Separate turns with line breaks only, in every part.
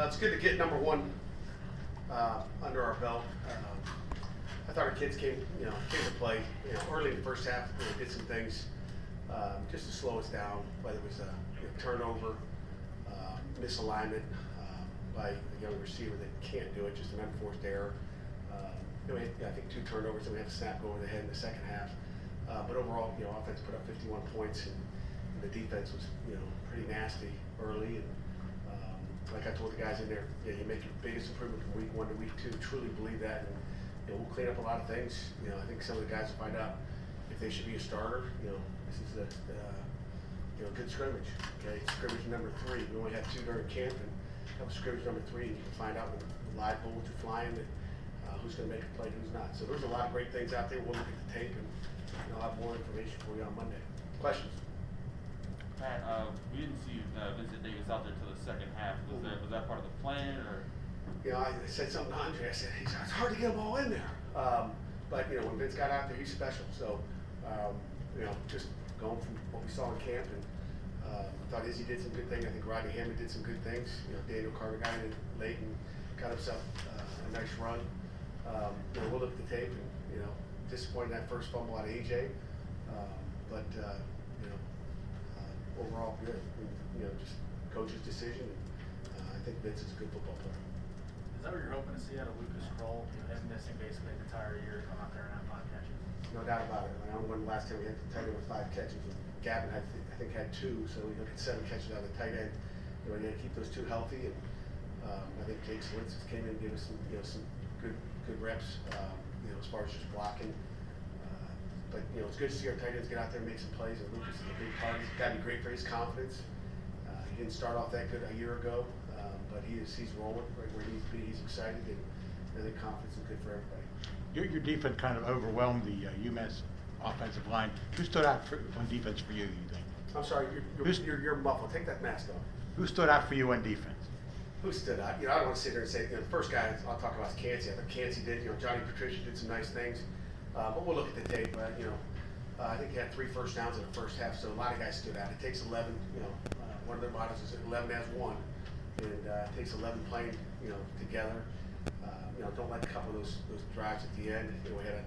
It's good to get number one under our belt. I thought our kids came to play. Early in the first half, did some things just to slow us down, whether it was a turnover, misalignment by the young receiver that can't do it, just an unforced error. We had, I think, 2 turnovers, and we had a snap go over the head in the second half. But overall, offense put up 51 points, and the defense was, pretty nasty early. And like I told the guys in there, you make your biggest improvement from week 1 to week 2. Truly believe that, and we'll clean up a lot of things. I think some of the guys will find out if they should be a starter. This is a good scrimmage. Okay, scrimmage number 3. We only had 2 during camp, and that was scrimmage number 3. And you can find out when the live bullets are flying that who's going to make a play, who's not. So there's a lot of great things out there. We'll look at the tape, and I'll have more information for you on Monday. Questions?
Pat, we didn't see Vincent Davis out there till the second half. Was that part of the plan, or?
I said something to Andre. I said, it's hard to get them all in there. But when Vince got out there, he's special. So just going from what we saw in camp, and I thought Izzy did some good things. I think Rodney Hammond did some good things. Daniel Carter got in late and got himself a nice run. We'll look at the tape, and disappointed in that first fumble out of AJ, but overall good. Just coach's decision. I think Vince is a good football player.
Is that what you're hoping to see out of Lucas Kroll? Him missing basically the entire year, come out there and have 5 catches.
No doubt about it. I don't remember the last time we had the tight end with 5 catches. Gavin had, I think, had 2, so we look at 7 catches out of the tight end. You got to keep those 2 healthy, and I think Jake Switz came in and gave us some good reps, as far as just blocking. But it's good to see our tight ends get out there and make some plays. And Lucas is a big part. It's got to be great for his confidence. He didn't start off that good a year ago, but he's rolling right where he needs to be. He's excited, and I think confidence is good for everybody.
Your defense kind of overwhelmed the UMass offensive line. Who stood out on defense for you think?
I'm sorry, you're muffled. Take that mask off.
Who stood out for you on defense?
Who stood out? I don't want to sit there and say, the first guy I'll talk about is Cansey. I think Cansey did, Johnny Patricia did some nice things. But we'll look at the tape. I think he had 3 first downs in the first half, so a lot of guys stood out. It takes 11, one of their mottos is 11 as 1. And it takes 11 playing, together. Don't let a couple of those drives at the end. We had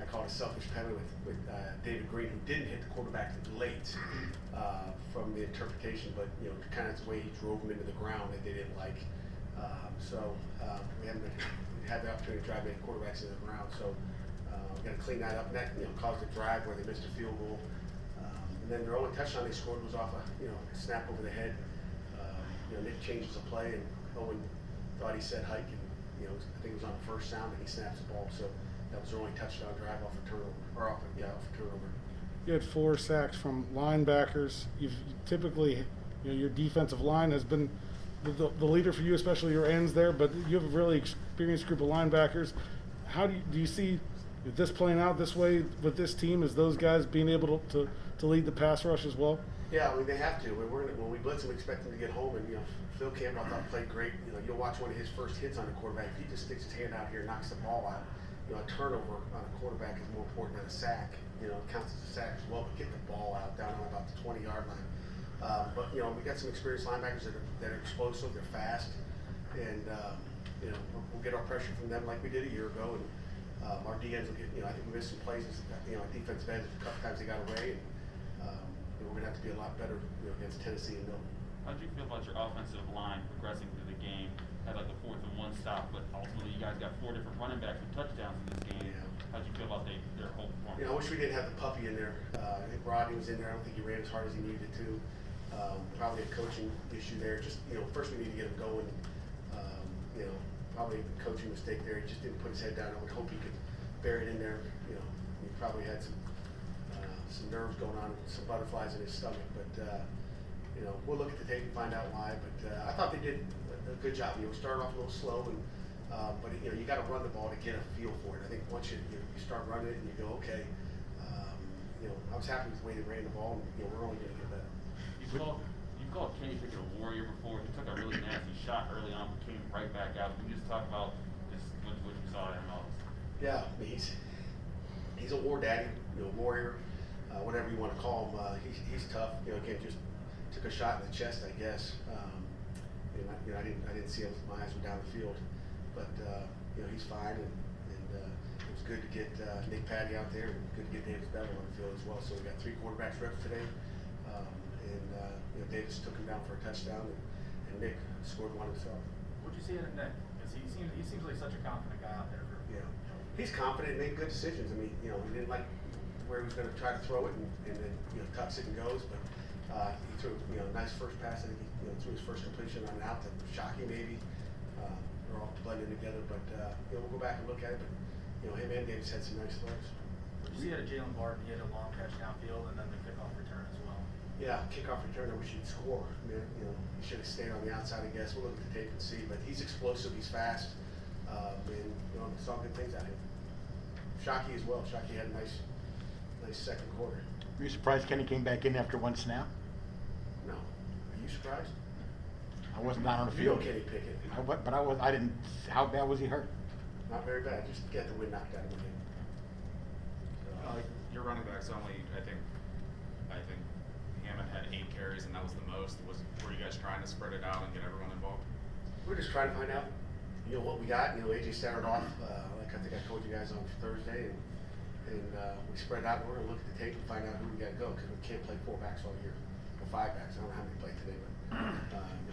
I call it a selfish penalty with David Green, who didn't hit the quarterback late from the interpretation, but kind of the way he drove him into the ground that they didn't like. We haven't had the opportunity to drive many quarterbacks into the ground, so we got to clean that up. And that caused a drive where they missed a field goal. And then their only touchdown they scored was off a snap over the head. Nick changes the play, and Owen thought he said hike, and I think it was on the first sound, and he snaps the ball. So that was their only touchdown drive off a turnover, off a turnover.
You had 4 sacks from linebackers. You've typically, your defensive line has been the leader for you, especially your ends there. But you have a really experienced group of linebackers. How do you see this playing out this way with this team? Is those guys being able to lead the pass rush as well?
Yeah, they have to. When we blitz them, we expect them to get home. And Phil Campbell, I thought, played great. You'll watch one of his first hits on the quarterback. If he just sticks his hand out here and knocks the ball out, a turnover on a quarterback is more important than a sack. It counts as a sack as well, but get the ball out down on about the 20-yard line. But we got some experienced linebackers that are explosive. They're fast, and we'll get our pressure from them like we did a year ago. And our DNs will get. I think we missed some plays. Defensive ends a couple times they got away. And we're going to have to be a lot better against Tennessee and Milton.
How did you feel about your offensive line progressing through the game? Had like the 4th and 1 stop, but ultimately you guys got 4 different running backs with touchdowns in this game.
Yeah.
How did you feel about their whole performance?
I wish we didn't have the puppy in there. I think Rodney was in there. I don't think he ran as hard as he needed to. Probably a coaching issue there. Just first we need to get him going. Probably a coaching mistake there. He just didn't put his head down. I would hope he could bury it in there. He probably had some nerves going on, some butterflies in his stomach. But we'll look at the tape and find out why. But I thought they did a good job. We started off a little slow, and but you got to run the ball to get a feel for it. I think once you start running it and you go, okay, I was happy with the way they ran the ball, and we're only going to get better.
You called Kenny Pickett a warrior before. He took a really nasty shot early on, but came right back out. Can you just talk about just what you saw in all this?
Yeah, he's a war daddy, warrior, whatever you want to call him. He's tough. Again, just took a shot in the chest, I guess. and I didn't see him. My eyes were down the field, but he's fine, and it was good to get Nick Patty out there, and good to get Davis Bevel on the field as well. So we got 3 quarterbacks reps today, and Davis took him down for a touchdown, and Nick scored one himself.
What'd you see in Nick? Because he seems like such a confident guy out there.
He's confident and made good decisions. I mean, he didn't like where he was going to try to throw it, and then tucks it and goes, but he threw a nice first pass. I think he threw his first completion on out to Shockey maybe. They're all blended together, but we'll go back and look at it. But him and Davis had some nice throws.
Did you see at Jalen Barton, he had a long catch downfield and then the kickoff return as well? Yeah,
kickoff return. I wish he'd score. I mean, he should have stayed on the outside. I guess we'll look at the tape and see. But he's explosive. He's fast, and saw good things out of him. Shockey as well. Shockey had a nice second quarter.
Were you surprised Kenny came back in after 1 snap?
No. Are you surprised?
I wasn't down on the
You know
field.
Kenny Pickett.
But I didn't. How bad was he hurt?
Not very bad. Just get the wind knocked out of him.
Your running backs only, I think Hammond had 8 carries, and that was the most. Were you guys trying to spread it out and get everyone involved?
We're just trying to find out, what we got. AJ started off, like I think I told you guys on Thursday, and we spread it out. And we're going to look at the tape and find out who we got to go, because we can't play 4 backs all year, or 5 backs. I don't know how many played today, but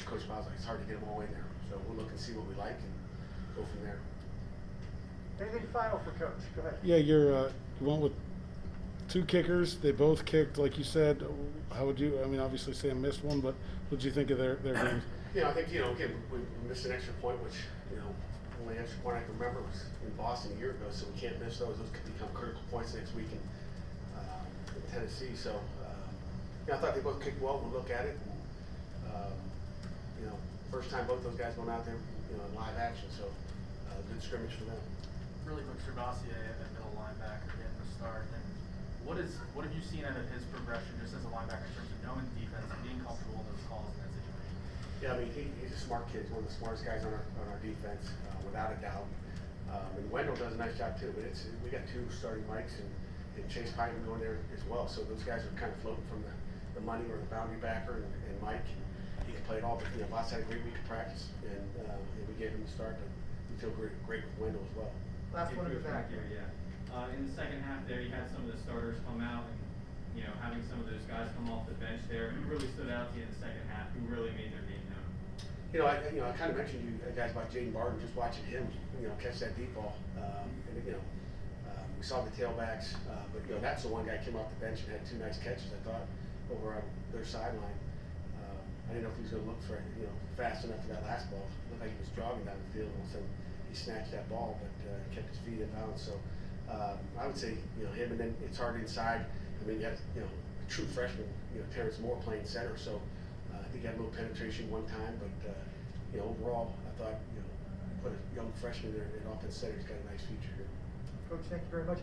Coach Bow's like, it's hard to get them all in there. So we'll look and see what we like and go from there.
Anything final for Coach? Go ahead.
Yeah, you went with 2 kickers. They both kicked, like you said. How would you? I mean, obviously Sam missed one, but what did you think of their games?
I think again we missed an extra point, which only extra point I can remember was in Boston a year ago. So we can't miss those. Those could become critical points next week in Tennessee. So I thought they both kicked well. We'll look at it. And, first time both those guys going out there, in live action. So good scrimmage for them.
Really quick, Travassier at middle linebacker getting the start. And what have you seen out of his progression just as a linebacker in terms of knowing the defense and being comfortable in those calls in that situation?
Yeah, I mean he's a smart kid. He's one of the smartest guys on our defense, without a doubt. And Wendell does a nice job too. But we got 2 starting Mikes and Chase Payton going there as well. So those guys are kind of floating from the money or the boundary backer and Mike. He can play it all. But Boss had a great week of practice, and we gave him the start. But we feel great with Wendell as well.
Last one in the back.
Here, yeah. In the second half there, you had some of the starters come out, and having some of those guys come off the bench there. Who really stood out to you in the second half? Who really made their game known?
I kind of mentioned you guys about Jaden Barton, just watching him, catch that deep ball. We saw the tailbacks, but that's the one guy came off the bench and had 2 nice catches. I thought over on their sideline. I didn't know if he was going to look for it, fast enough for that last ball. It looked like he was jogging down the field, and so he snatched that ball, but kept his feet in bounds. So I would say, him, and then it's hard inside. I mean, you have, a true freshman, Terrence Moore playing center. So I think he had a little penetration one time, but overall, I thought, put a young freshman there in offense center. He's got a nice future here.
Coach, thank you very much.